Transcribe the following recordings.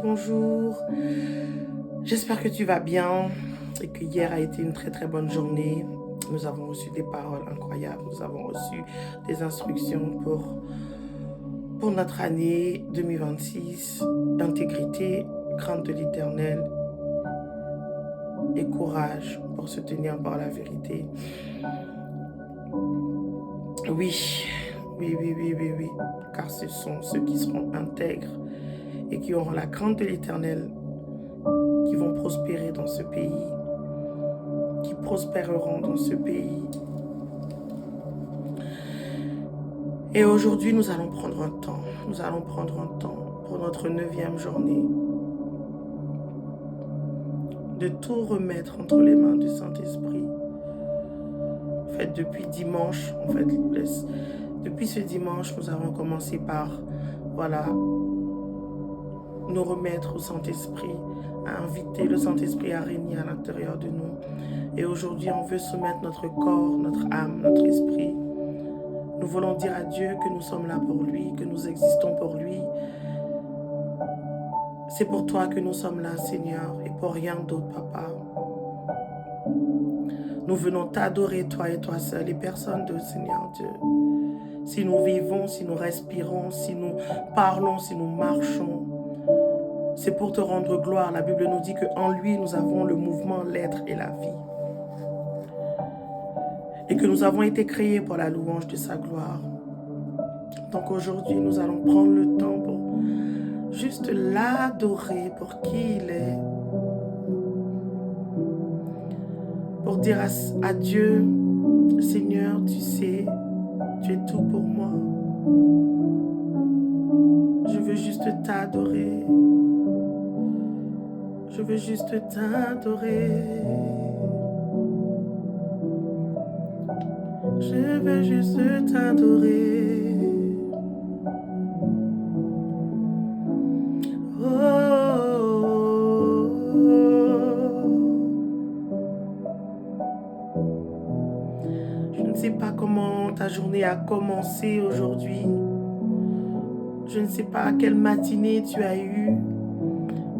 bonjour. J'espère que tu vas bien et que hier a été une très très bonne journée. Nous avons reçu des paroles incroyables, nous avons reçu des instructions pour notre année 2026. Intégrité, crainte de l'Éternel et courage pour se tenir par la vérité. Oui, oui, car ce sont ceux qui seront intègres et qui auront la crainte de l'Éternel qui vont prospérer dans ce pays, qui prospéreront dans ce pays. Et aujourd'hui, nous allons prendre un temps pour notre 9e journée de tout remettre entre les mains du Saint-Esprit. En fait, depuis ce dimanche, nous avons commencé par, nous remettre au Saint-Esprit, à inviter le Saint-Esprit à régner à l'intérieur de nous. Et aujourd'hui, on veut soumettre notre corps, notre âme, notre esprit. Nous voulons dire à Dieu que nous sommes là pour lui, que nous existons pour lui. C'est pour toi que nous sommes là, Seigneur, et pour rien d'autre, Papa. Nous venons t'adorer, toi et toi seul, et personne d'autre, Seigneur Dieu. Si nous vivons, si nous respirons, si nous parlons, si nous marchons, c'est pour te rendre gloire. La Bible nous dit qu'en lui, nous avons le mouvement, l'être et la vie. Et que nous avons été créés pour la louange de sa gloire. Donc aujourd'hui, nous allons prendre le temps pour juste l'adorer pour qui il est. Pour dire à Dieu, Seigneur, tu sais, tu es tout pour moi. Je veux juste t'adorer. Je veux juste t'adorer. Je veux juste t'adorer. Je ne sais pas comment ta journée a commencé aujourd'hui. Je ne sais pas quelle matinée tu as eue.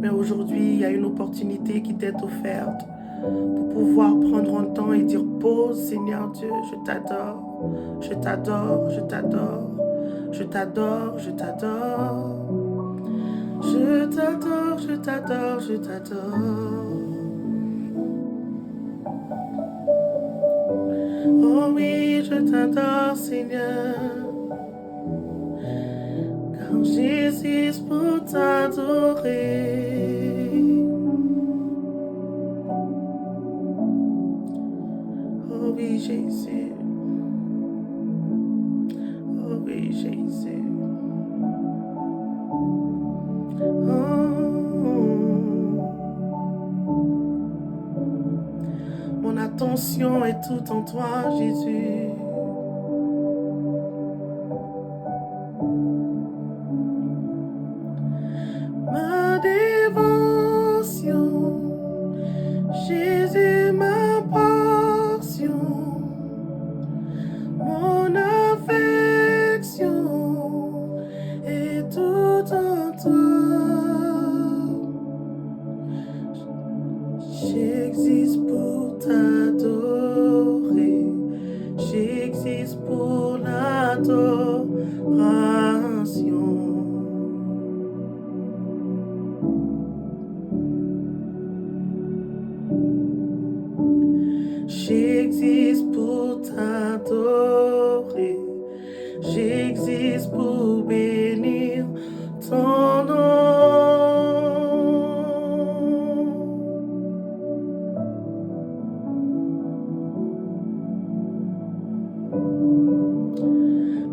Mais aujourd'hui, il y a une opportunité qui t'est offerte pour pouvoir prendre un temps et dire pause, Seigneur Dieu, je t'adore, je t'adore, je t'adore, je t'adore, je t'adore, je t'adore, je t'adore, je t'adore. Oh oui, je t'adore, Seigneur, car j'existe pour t'adorer. Oh oui, Jésus. Oh oui, Jésus. Mon attention est toute en toi, Jésus. Ma dévotion, Jésus, ma portion, mon affection est tout en toi. J'existe pour t'adorer, j'existe pour l'adoration. J'existe pour t'adorer, j'existe pour bénir ton nom.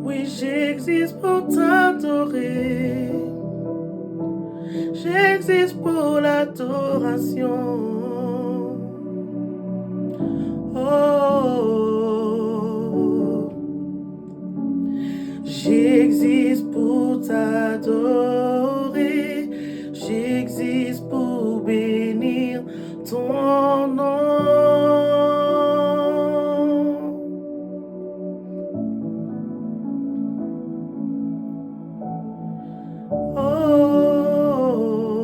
Oui, j'existe pour t'adorer, j'existe pour l'adoration. Oh, j'existe pour t'adorer, j'existe pour bénir ton nom. Oh,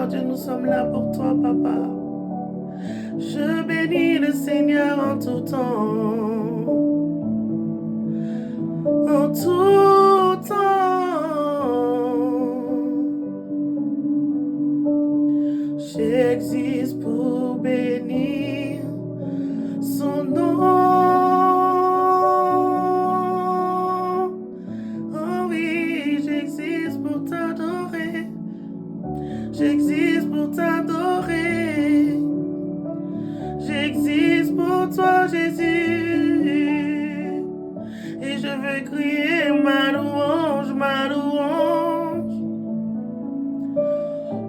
Seigneur Dieu, nous sommes là pour toi, Papa. Je bénis le Seigneur en tout temps. En tout temps. J'existe pour bénir son nom. Oh oui, j'existe pour t'adorer. J'existe pour t'adorer. J'existe pour toi, Jésus. Et je veux crier ma louange,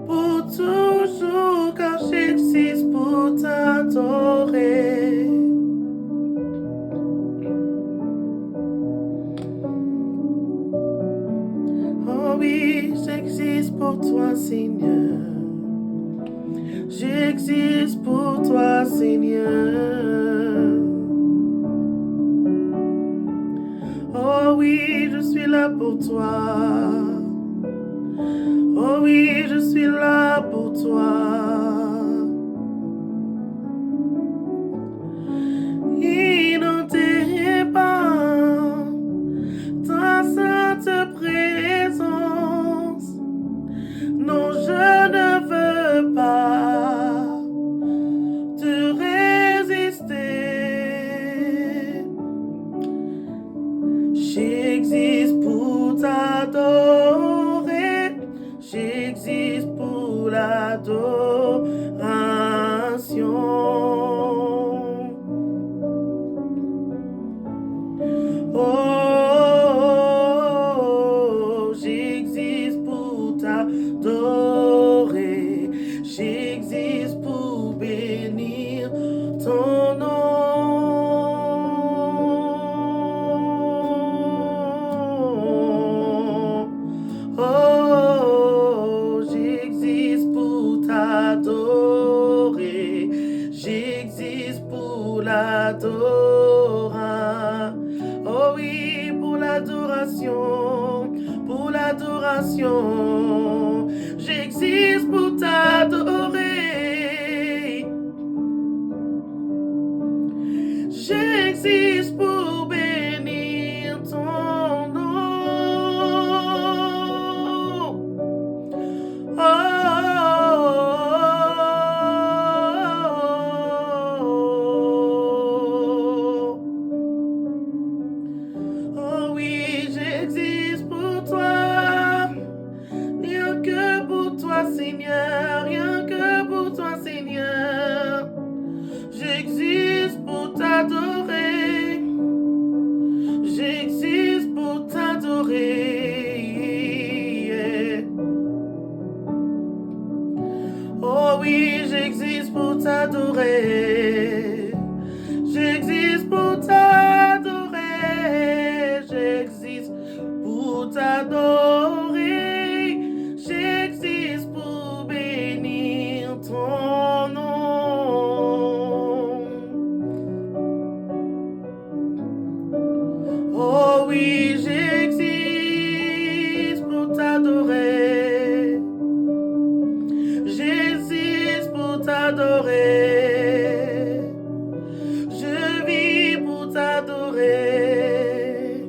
pour toujours, car j'existe pour t'adorer. Oh oui, j'existe pour toi, Seigneur. J'existe pour toi, Seigneur. Oh oui, je suis là pour toi. Oh oui, je suis là pour toi. Inondé par ta sainte présence. Non, je ne veux pas te résister. J'existe pour t'adorer. J'existe pour l'adoration. Oh, j'existe pour t'adorer. J'existe pour bénir ton nom. Oh, j'existe pour t'adorer. J'existe pour l'adoration. Oh oui, pour l'adoration, pour l'adoration. J'existe pour t'adorer. J'existe pour bénir ton nom. Oh oui, j'existe pour toi. Rien que pour toi, Seigneur. Rien que pour toi, Seigneur. J'existe pour t'adorer. J'existe pour t'adorer. Oh oui, j'existe pour t'adorer. J'existe pour t'adorer. J'existe pour t'adorer. J'existe pour bénir ton nom. Oh oui, j'existe pour t'adorer. J'existe pour t'adorer. Je vis pour t'adorer.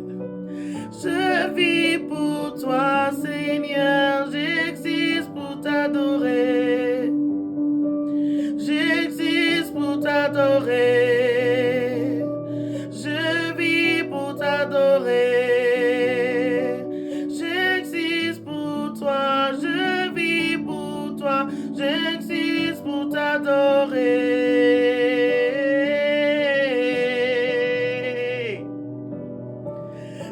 Je vis pour toi, Seigneur. J'existe pour t'adorer. J'existe pour t'adorer. Je vis pour t'adorer. J'existe pour toi. Je vis pour toi. J'existe pour t'adorer.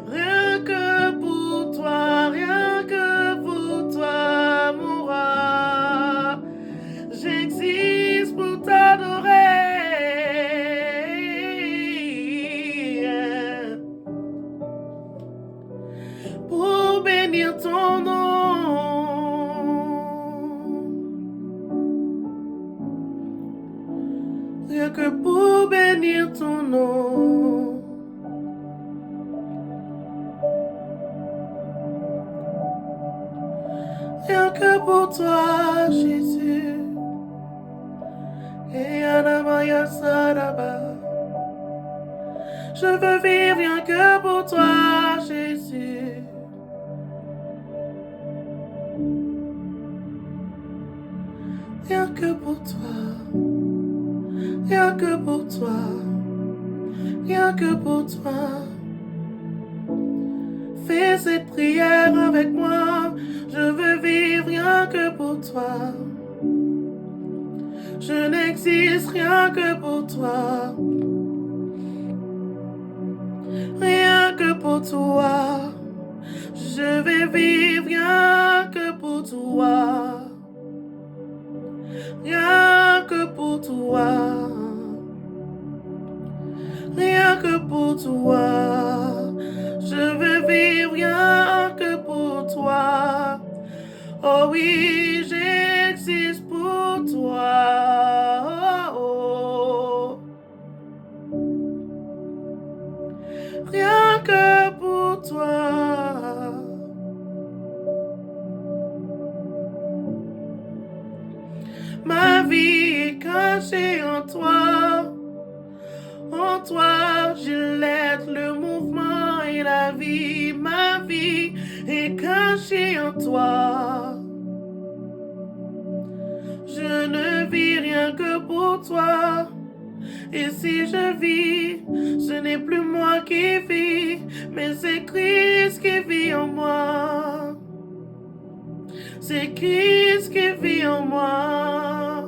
Rien que pour toi, rien que pour toi, mon roi. J'existe pour t'adorer. Pour bénir ton nom. Rien que pour bénir ton nom. Rien que pour toi, Jésus. Et Anamaya Saraba. Je veux vivre rien que pour toi, Jésus. Rien que pour toi. Rien que pour toi. Rien que pour toi. Fais cette prière avec moi. Je veux vivre rien que pour toi. Je n'existe rien que pour toi. Rien que pour toi. Je vais vivre rien que pour toi. Rien que pour toi. Rien que pour toi. Je veux vivre rien que pour toi. Oh oui, j'existe pour toi. Oh, oh. Rien que pour toi. Ma vie est cachée en toi. En toi, je laisse le mouvement et la vie. Ma vie est cachée en toi. Je ne vis rien que pour toi. Et si je vis, ce n'est plus moi qui vis, mais c'est Christ qui vit en moi. C'est Christ qui vit en moi.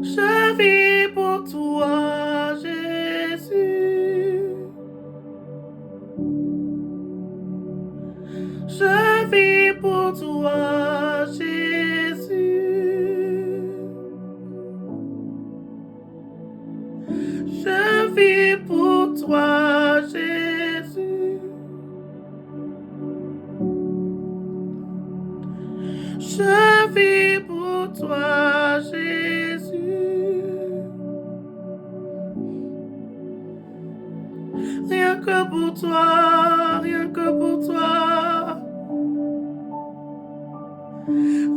Je vis pour toi, Jésus. Je vis pour toi, Jésus. Je vis pour toi, Jésus. Je vis pour toi, Jésus. Rien que pour toi, rien que pour toi.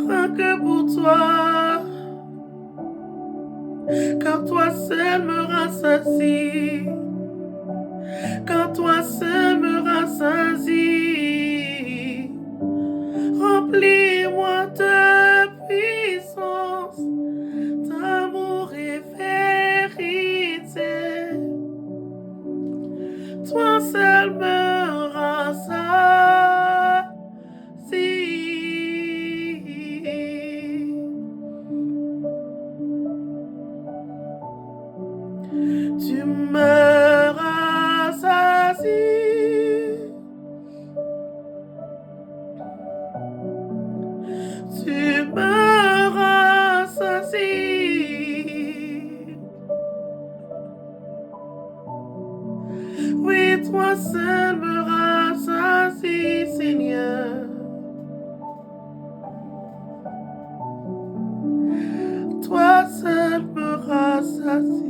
Rien que pour toi. Car toi seul me rassasie. Car toi seul me rassasie. Remplis-moi de puissance, d'amour et vérité. Toi seul me rassasie. Tu me rassasies. Tu me rassasies. Oui, toi seul me rassasies, Seigneur. Toi seul me rassasies.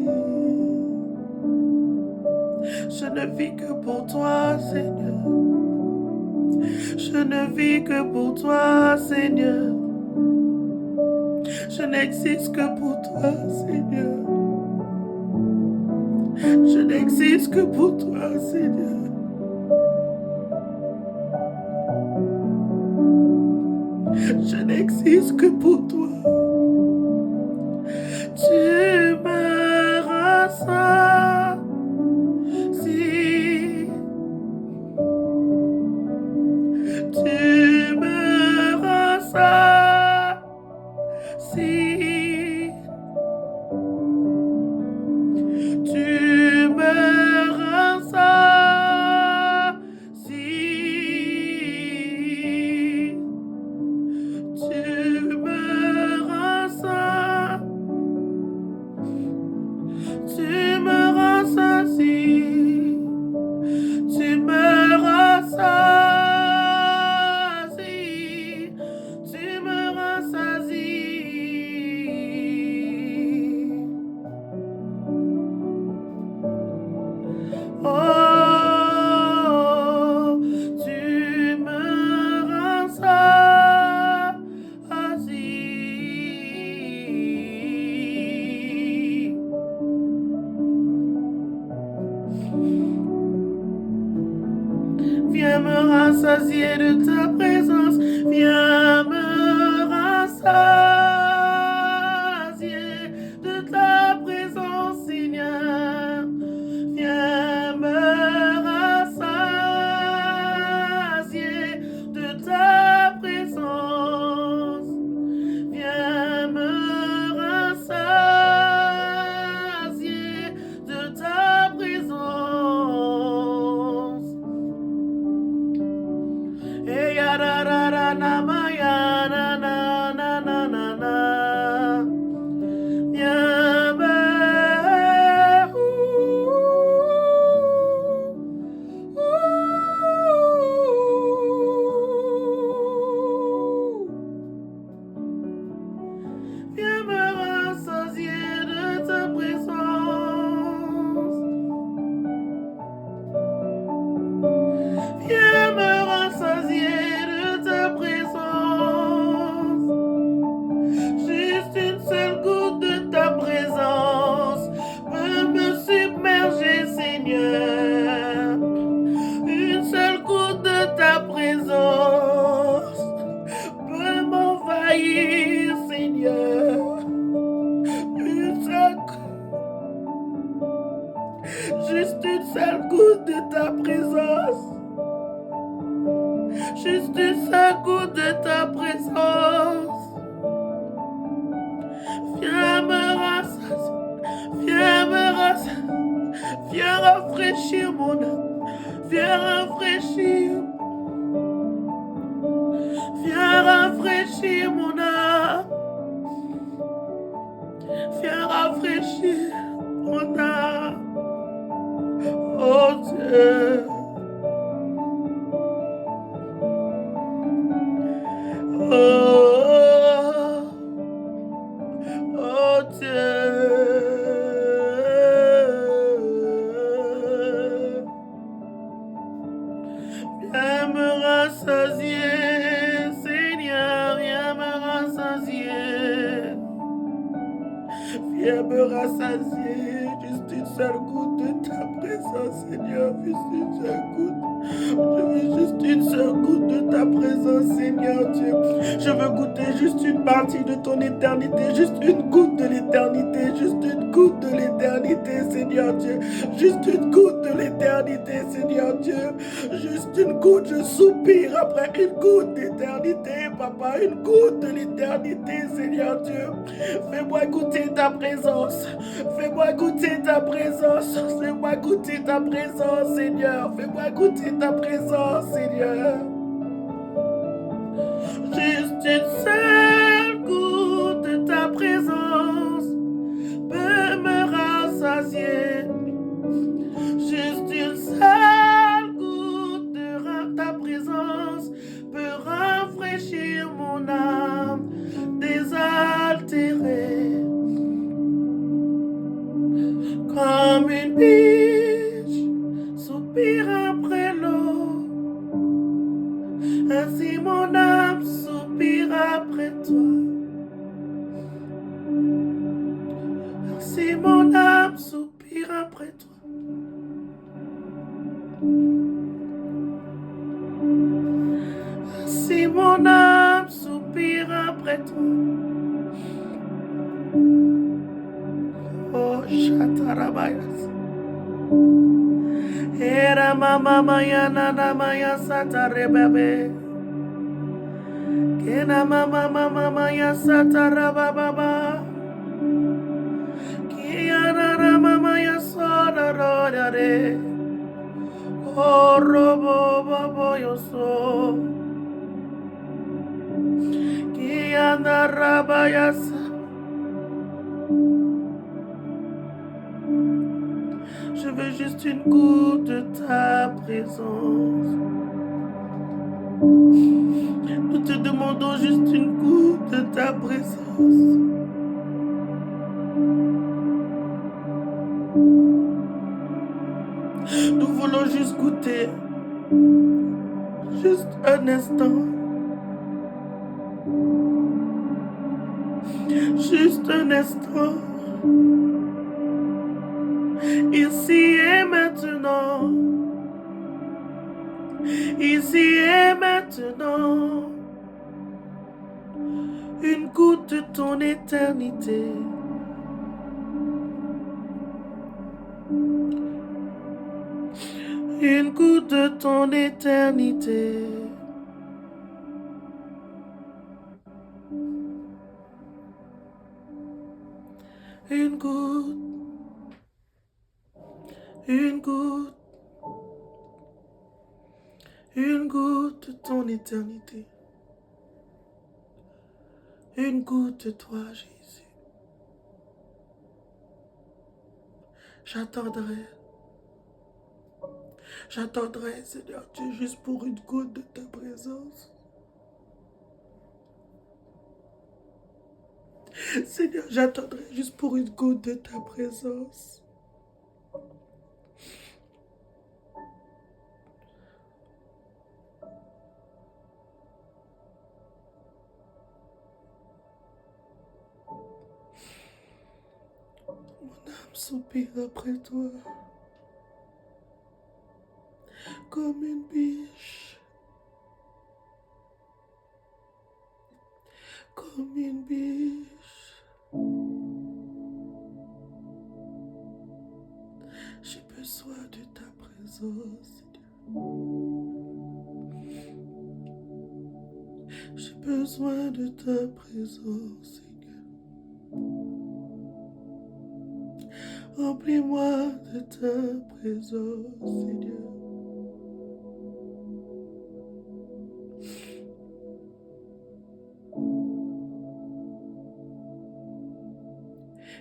Je ne vis que pour toi, Seigneur. Je ne vis que pour toi, Seigneur. Je n'existe que pour toi, Seigneur. Je n'existe que pour toi, Seigneur. Je n'existe que pour toi. Tu me rassasies. Tu me rassasies. Tu me rassasies. Tu me rassasies. Tu me rassasies. Tu me rassasies. Tu me rassasies. rassasier de ta présence. Viens me rassasier de ta présence, Seigneur. Viens me rassasier de ta présence. Viens me rassasier de ta présence. Et ya ra ra ra na ma ya na na na na na na. Viens me Viens me rassasier de ta présence. Viens me rassasier de ta présence. Juste une seule goutte de ta présence peut me submerger, Seigneur. Une seule goutte de ta présence peut m'envahir, Seigneur. Juste une seule goutte de ta présence. Juste une seule goutte de ta présence. Viens me rassasier. Viens me rassasier. Viens rafraîchir mon âme. Viens rafraîchir. Viens rafraîchir mon âme. Viens rafraîchir mon âme. Oh Dieu. Oh Dieu. Viens me rassasier, Seigneur, viens me rassasier. Viens me rassasier, juste une seule goutte de ta présence, Seigneur, juste une seule goutte. Je veux juste une seule goutte de ta présence, Seigneur Dieu. Je veux goûter juste une partie de ton éternité, juste une goutte de l'éternité, juste une goutte de l'éternité, Seigneur Dieu. Juste une goutte de l'éternité, Seigneur Dieu. Juste une goutte, je soupire après une goutte d'éternité, Papa, une goutte de l'éternité, Seigneur Dieu. Fais-moi goûter ta présence. Fais-moi goûter ta présence. Fais-moi goûter ta présence, Seigneur. Fais-moi goûter ta présence, Seigneur. Juste une seule goutte de ta présence peut me rassasier. Juste une seule goutte de ta présence peut rafraîchir mon âme désaltérée. Comme une biche soupire après l'eau, ainsi mon âme soupire après toi. Ainsi mon âme soupire après toi. Ainsi mon âme soupire après toi. Oh, Shatarabayas. Era mama maya nana maya satarebabe. Kena mama mama maya satarababa. Kiana mama maya sodarore. Oh, robo babo yoso. Kiana rabayasa. Je veux juste une goutte de ta présence. Nous te demandons juste une goutte de ta présence. Nous voulons juste goûter. Juste un instant. Juste un instant. Ici et maintenant. ici et maintenant, une goutte de ton éternité. Une goutte de ton éternité. Une goutte, une goutte, une goutte de ton éternité. Une goutte de toi, Jésus. J'attendrai, j'attendrai, Seigneur Dieu, juste pour une goutte de ta présence. Seigneur, j'attendrai juste pour une goutte de ta présence. Mon âme soupire après toi, comme une biche, comme une biche. J'ai besoin de ta présence, Seigneur. J'ai besoin de ta présence, Seigneur. Remplis-moi de ta présence, Seigneur.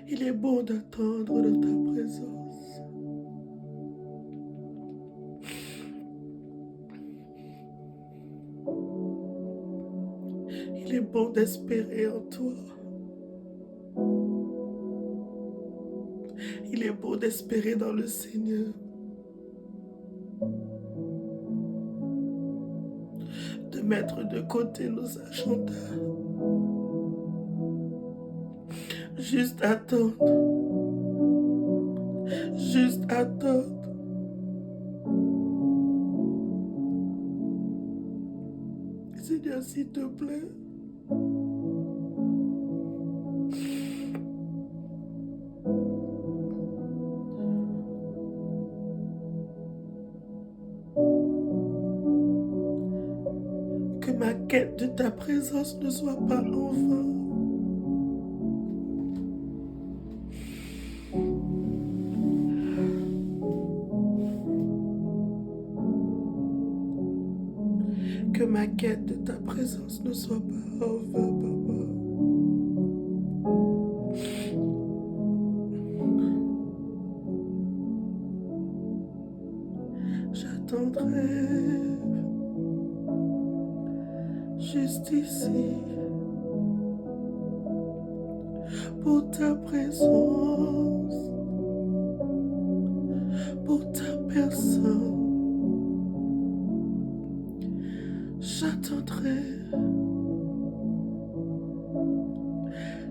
Il est bon d'attendre de ta présence. Il est bon d'espérer en toi. Il est bon d'espérer dans le Seigneur. De mettre de côté nos agendas. Juste attendre. Juste attendre. Seigneur, s'il te plaît. Que ma quête de ta présence ne soit pas en vain. Que ma quête de ta présence ne soit pas en vain, Papa. J'attendrai juste ici pour ta présence, pour ta personne. J'attendrai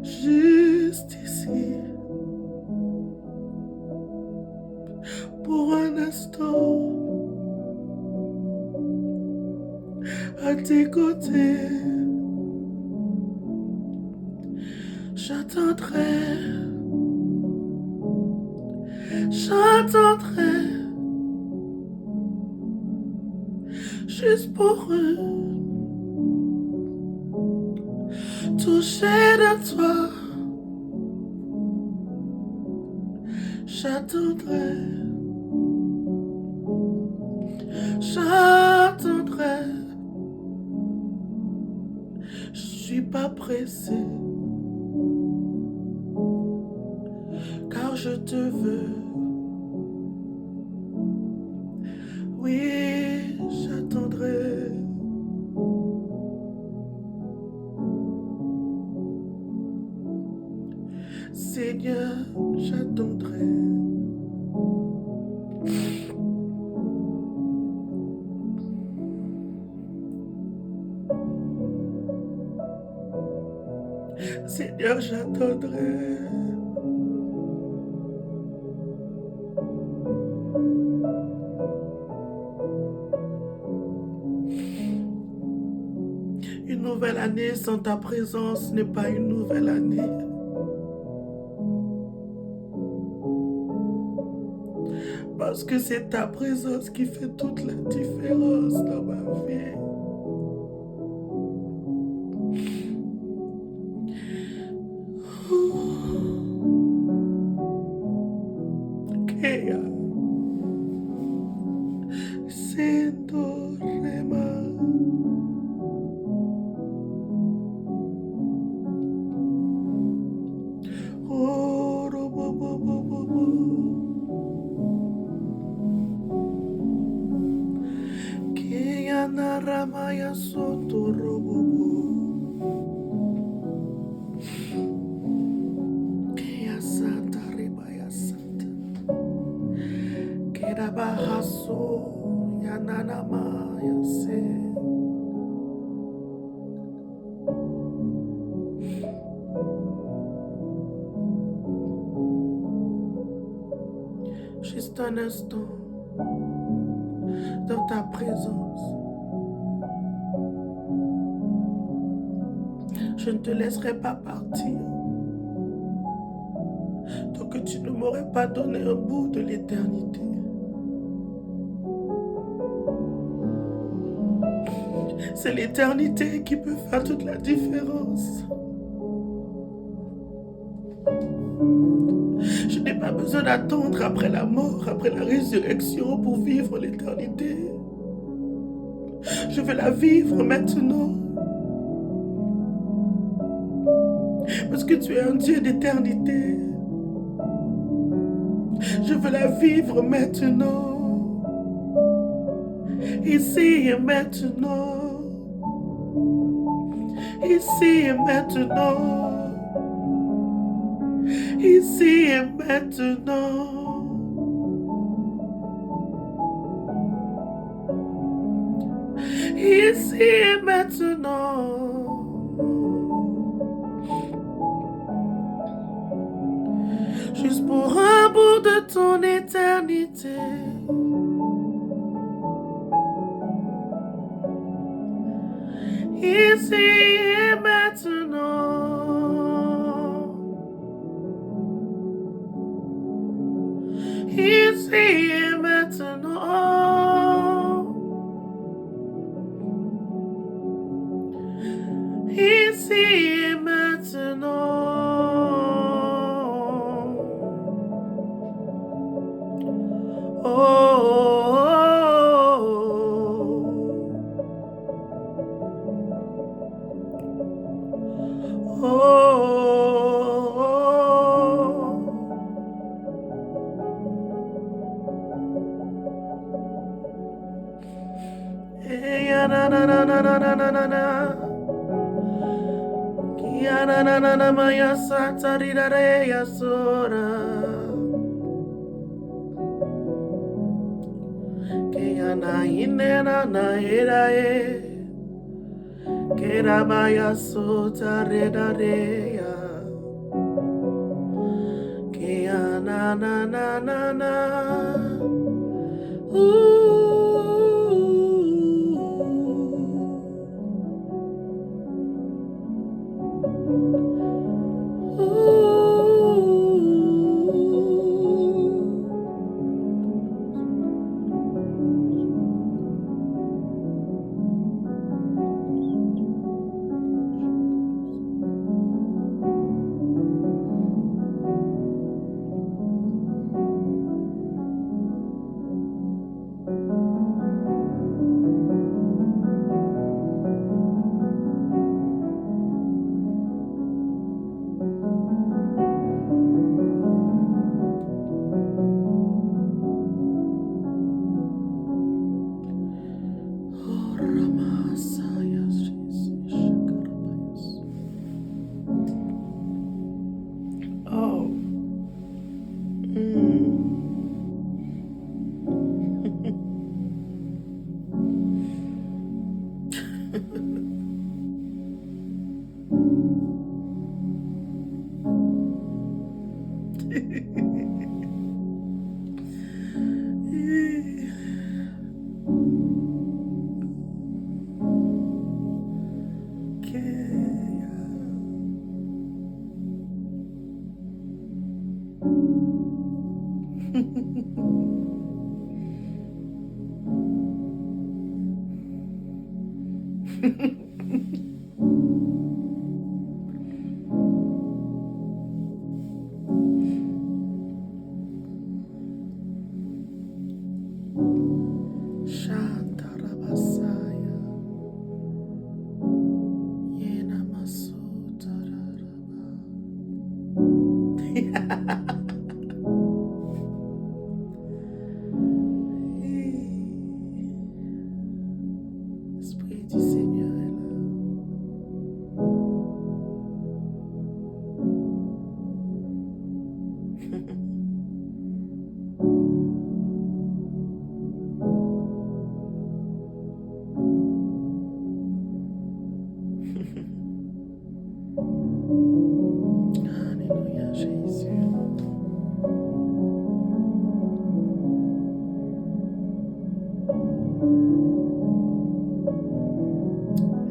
juste ici pour un instant à tes côtés. J'attendrai, j'attendrai juste pour toucher de toi. J'attendrai, j'attendrai. Je suis pas pressé, car je te veux. Oui, j'attendrai. Seigneur, j'attendrai. Seigneur, j'attendrai. année sans ta présence n'est pas une nouvelle année. Parce que c'est ta présence qui fait toute la différence dans ma vie. Kea. Sendo rema. Oh, robo, bo, bo, bo, bo. Kea na ramaya soto robo, bo. Kea santa rebaya santa. Kera bahaso yanana maya se. Juste un instant dans ta présence. Je ne te laisserai pas partir tant que tu ne m'aurais pas donné un bout de l'éternité. C'est l'éternité qui peut faire toute la différence. Je n'ai pas besoin d'attendre après la mort, après la résurrection pour vivre l'éternité. Je veux la vivre maintenant. Parce que tu es un Dieu d'éternité. Je veux la vivre maintenant. Ici et maintenant. Ici et maintenant. Ici et maintenant. Ici et maintenant. Juste pour un bout de ton éternité. Ici et maintenant. Ici et maintenant. Ici et maintenant. Oh, oh, na na na na na na na na. Kia na na na na maya satarira re yasora. Kia na inena na erae. Kera maya sotarira re ya. Kia na na na na na. Oh. Okay. Shantarabasaya. Yenamasotararaba. L'Esprit du Seigneur est là. Alléluia, Jésus.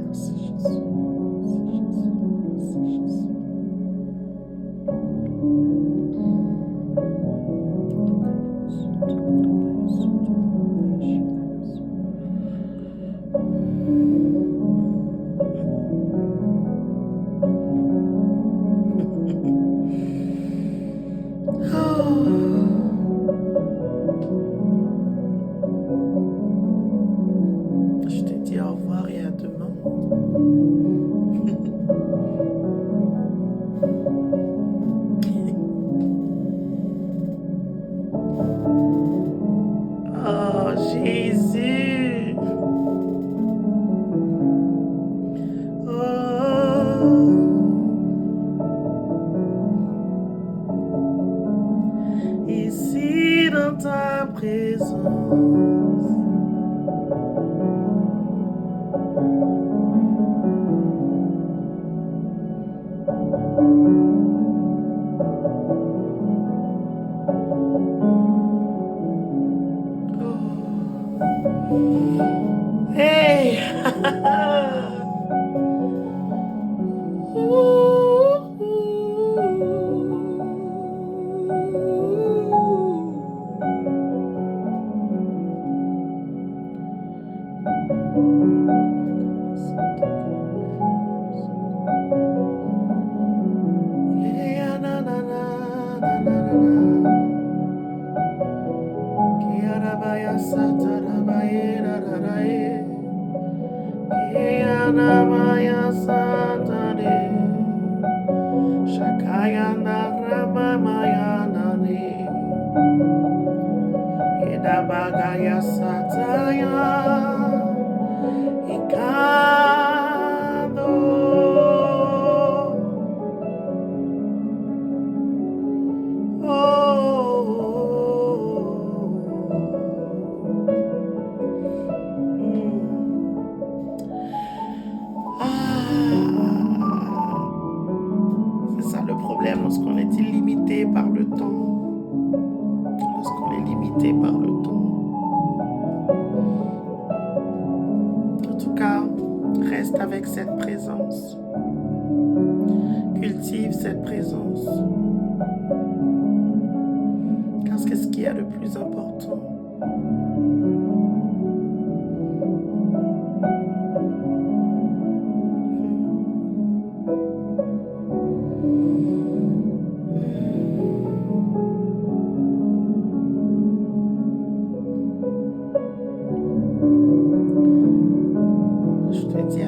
Merci Jésus. Merci Jésus. Je te dis au revoir et à demain. Oh Jésus. Oh. Ici dans ta présence. Hey! Yeah, na, na, na, na, na, na. Kiarabaya satarabaye, ra, ra, ra, eh. Kianamaya satare. Shakayana ramamaya nane. Idabagaya sataya. Ikado. C'est ça le problème lorsqu'on est illimité par le temps. Lorsqu'on est limité par le temps. En tout cas, reste avec cette présence. Cultive cette présence. Car c'est ce qu'il y a de plus important. Je te dis